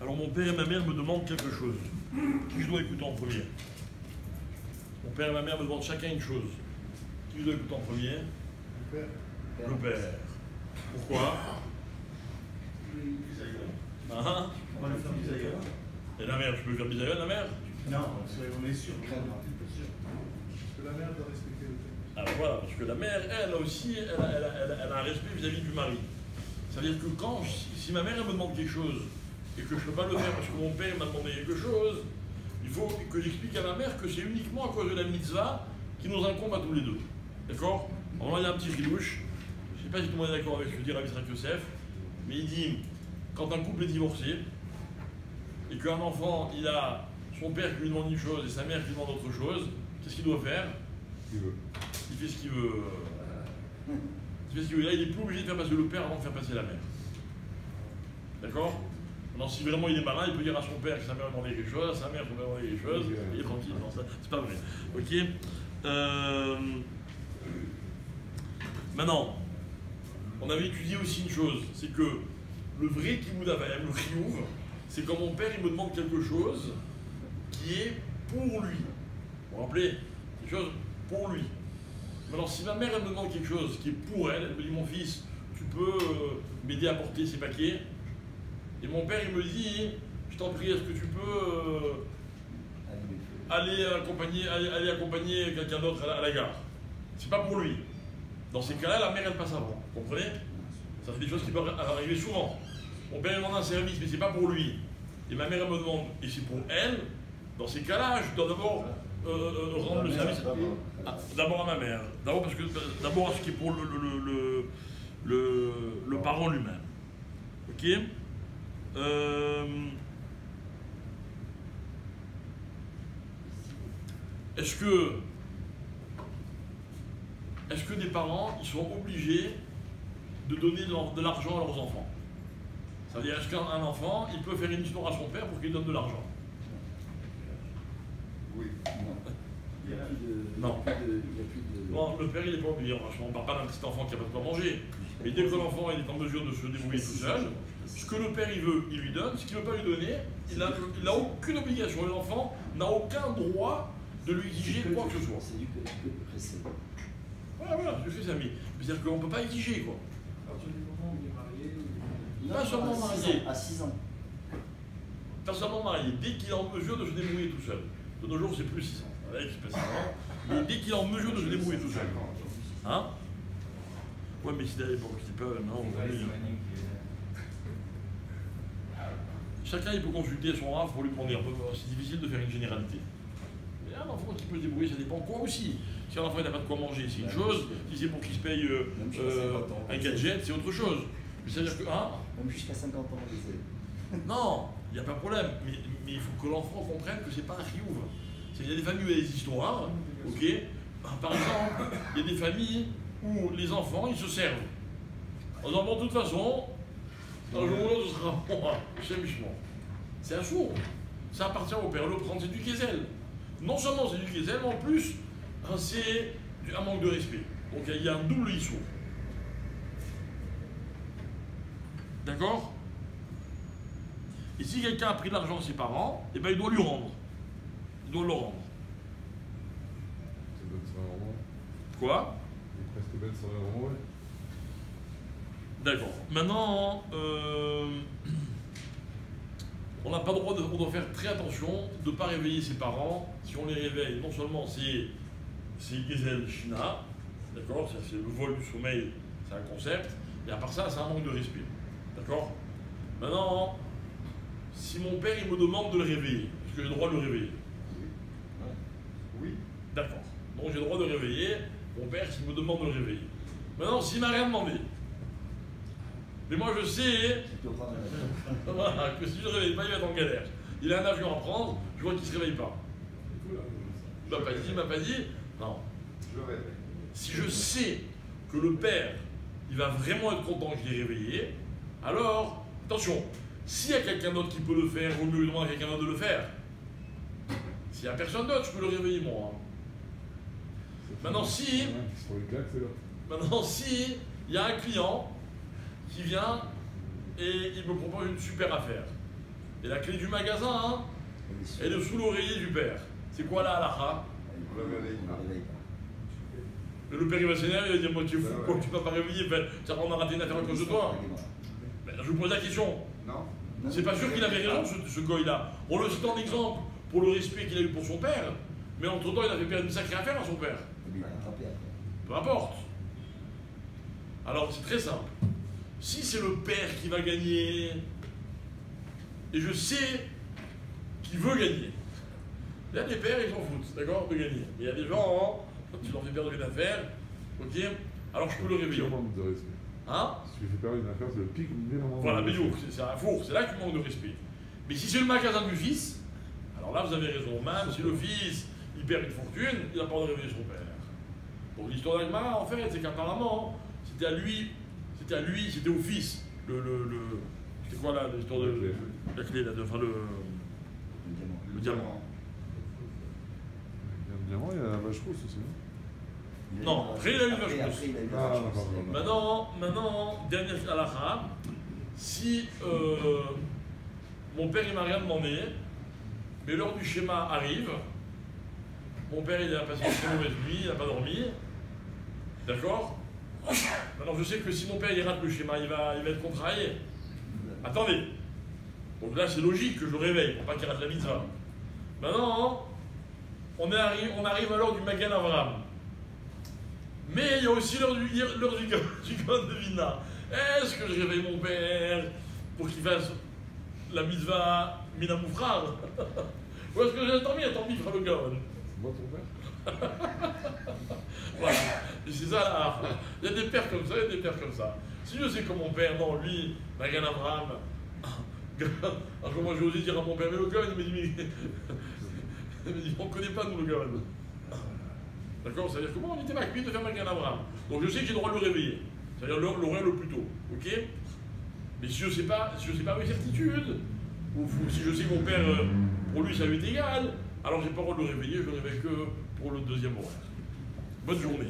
Alors mon père et ma mère me demandent quelque chose. Qui je dois écouter en premier? Mon père et ma mère me demandent chacun une chose. Qui je dois écouter en premier? Le père. Le père. Pourquoi? Hein? On va le faire bisaïa. Et la mère, je peux faire bisaïon, la mère? Non, on est sûr. Parce que la mère doit respecter le père. Alors voilà, parce que la mère, elle aussi, elle a un respect vis-à-vis du mari. C'est-à-dire que quand, si ma mère elle me demande quelque chose et que je ne peux pas le faire parce que mon père m'a demandé quelque chose, il faut que j'explique à ma mère que c'est uniquement à cause de la mitzvah qui nous incombe à tous les deux. D'accord? Alors là, il y a un petit ridouche. Je ne sais pas si tout le monde est d'accord avec ce que dit Rabbi Yitzhak Yosef, mais il dit, quand un couple est divorcé et qu'un enfant, il a son père qui lui demande une chose et sa mère qui lui demande autre chose, qu'est-ce qu'il doit faire? Il fait ce qu'il veut. Il fait ce qu'il veut. Là, il n'est plus obligé de faire passer le père avant de faire passer la mère. D'accord? Non, si vraiment il est malin, il peut dire à son père que sa mère lui demandé quelque chose, à sa mère lui demandé quelque chose, il est tranquille. Non, ça, c'est pas vrai. Ok? Maintenant, on avait étudié aussi une chose, c'est que le vrai kiboud avayam, le chiyuv, c'est quand mon père il me demande quelque chose qui est pour lui. Vous vous rappelez? Quelque chose pour lui. Maintenant, si ma mère elle me demande quelque chose qui est pour elle, elle me dit mon fils, tu peux m'aider à porter ces paquets. Et mon père il me dit, je t'en prie, est-ce que tu peux aller accompagner quelqu'un d'autre à la gare? C'est pas pour lui. Dans ces cas-là, la mère elle passe avant. Vous comprenez? Ça c'est des choses qui peuvent arriver souvent. Mon père il demande un service, mais c'est pas pour lui. Et ma mère elle me demande, et c'est pour elle. Dans ces cas-là, je dois d'abord rendre le service d'abord à ma mère. D'abord parce que d'abord à ce qui est pour le parent lui-même. Ok? Est-ce que des parents ils sont obligés de donner de l'argent à leurs enfants? C'est-à-dire, est-ce qu'un enfant il peut faire une histoire à son père pour qu'il donne de l'argent? Oui. Non. Non, le père il n'est pas obligé. On ne parle pas d'un petit enfant qui n'a pas de quoi manger. Mais dès que l'enfant il est en mesure de se débrouiller tout seul, ce que le père il veut, il lui donne. Ce qu'il ne veut pas lui donner, il n'a aucune obligation. L'enfant n'a aucun droit de lui exiger quoi que ce soit. C'est du que pressé. Voilà, je fais ça, mais c'est-à-dire qu'on ne peut pas exiger quoi. À partir du moment où il est marié, Pas seulement marié. À 6 ans. Pas seulement marié, dès qu'il est en mesure de se débrouiller tout seul. De nos jours, c'est plus 6 ans. Avec, c'est pas 6 ans. Mais dès qu'il est en mesure de se débrouiller tout seul. Hein? Ouais, mais c'était à l'époque, c'était pas. Non, chacun il peut consulter son raf pour lui prendre. C'est difficile de faire une généralité. Mais un enfant qui peut se débrouiller, ça dépend quoi aussi. Si un enfant n'a pas de quoi manger, c'est une chose. Si c'est pour qu'il se paye un gadget, c'est autre chose. Mais c'est-à-dire que. Hein? Même jusqu'à 50 ans, non, il n'y a pas de problème. Mais il faut que l'enfant comprenne que c'est pas un chiyuv. Il y a des familles où il y a des histoires. Ok? Par exemple, il y a des familles où les enfants ils se servent. En disant bon, de toute façon, un jour ou l'autre, ce sera moi, chemichement. C'est un sourd. Ça appartient au père. Le prendre, c'est du kézel. Non seulement c'est du kézel, mais en plus, c'est un manque de respect. Donc il y a un double issour. D'accord? Et si quelqu'un a pris de l'argent de ses parents, eh ben, il doit lui rendre. Il doit le rendre. Quoi? Presque belle serait vraiment vrai. D'accord. Maintenant, on n'a pas le droit on doit faire très attention de ne pas réveiller ses parents. Si on les réveille, non seulement c'est Gezel Shina, d'accord, c'est le vol du sommeil, c'est un concept, et à part ça, c'est un manque de respect. D'accord? Maintenant, si mon père il me demande de le réveiller, est-ce que j'ai le droit de le réveiller? oui. D'accord. Donc j'ai le droit de le réveiller, mon père s'il me demande de le réveiller. Maintenant, s'il m'a rien demandé, mais moi je sais voilà, que si je ne le réveille pas, il va être en galère. Il a un avion à prendre, je vois qu'il ne se réveille pas. Il m'a pas dit. Non. Je réveille. Si je sais que le père, il va vraiment être content que je l'ai réveillé, alors, attention, s'il y a quelqu'un d'autre qui peut le faire, il vaut mieux demander à quelqu'un d'autre de le faire. S'il n'y a personne d'autre, je peux le réveiller moi. Maintenant, si il y a un client qui vient et il me propose une super affaire, Et la clé du magasin, hein, elle est sous l'oreiller du père. C'est quoi la halakha? Le père il va s'énerver, il va dire moi tu es fou, quoi, tu ne m'as pas réveillé, ça on a raté une affaire à cause de toi. Ben, je vous pose la question. Non. C'est pas sûr qu'il avait raison ce goy-là. On le cite en exemple pour le respect qu'il a eu pour son père, mais entre-temps il avait perdu une sacrée affaire à son père. Peu importe. Alors c'est très simple. Si c'est le père qui va gagner, et je sais qu'il veut gagner, il y a des pères, ils s'en foutent, d'accord, de gagner. Mais il y a des gens, hein, tu leur fais perdre une affaire, ok, alors je peux le réveiller. Pire manque de respect. Hein? Si tu fais perdre une affaire, c'est le pic manque Voilà, de mais respect. c'est un four, c'est là que tu manques de respect. Mais si c'est le magasin du fils, alors là vous avez raison, même si le fils il perd une fortune, il n'a pas le droit de réveiller son père. Donc l'histoire d'Agmara, en fait, c'est qu'apparemment, c'était à lui, c'était au fils, c'était quoi là, l'histoire de la clé, là, enfin le diamant. Il y a un diamant, il y a la vache rousse aussi. Non, après il a eu une vache rousse. Ah, Maintenant, dernière halakha, si mon père il m'a rien demandé, mais l'heure du schéma arrive, mon père il a passé une très mauvaise nuit, il n'a pas dormi, d'accord? Maintenant je sais que si mon père il rate le schéma, il va être contrarié. Attendez, donc là c'est logique que je le réveille pour pas qu'il rate la mitzvah. Maintenant, on arrive à l'heure du Magan Avraham. Mais il y a aussi l'heure du Gaon de Vina. Est-ce que je réveille mon père pour qu'il fasse la mitzvah Mina Moufrar? Ou est-ce que j'ai tant pis, il fera le Gaon? c'est moi ton père? Voilà, et c'est ça là. Il y a des pères comme ça, il y a des pères comme ça. Si je sais que mon père, non, lui, Magan Avraham, un jour moi j'ai osé dire à mon père, mais le Gaon, il m'a dit, on ne connaît pas nous le Gaon. D'accord? C'est-à-dire que moi, on était macquille de faire Magan Avraham. Donc je sais que j'ai le droit de le réveiller. C'est-à-dire l'horaire le plus tôt. Ok? Mais si je ne sais pas avec certitude, ou si je sais que mon père, pour lui, ça lui est égal, alors j'ai pas le droit de le réveiller, je le réveille que pour le deuxième horaire. Bonne journée.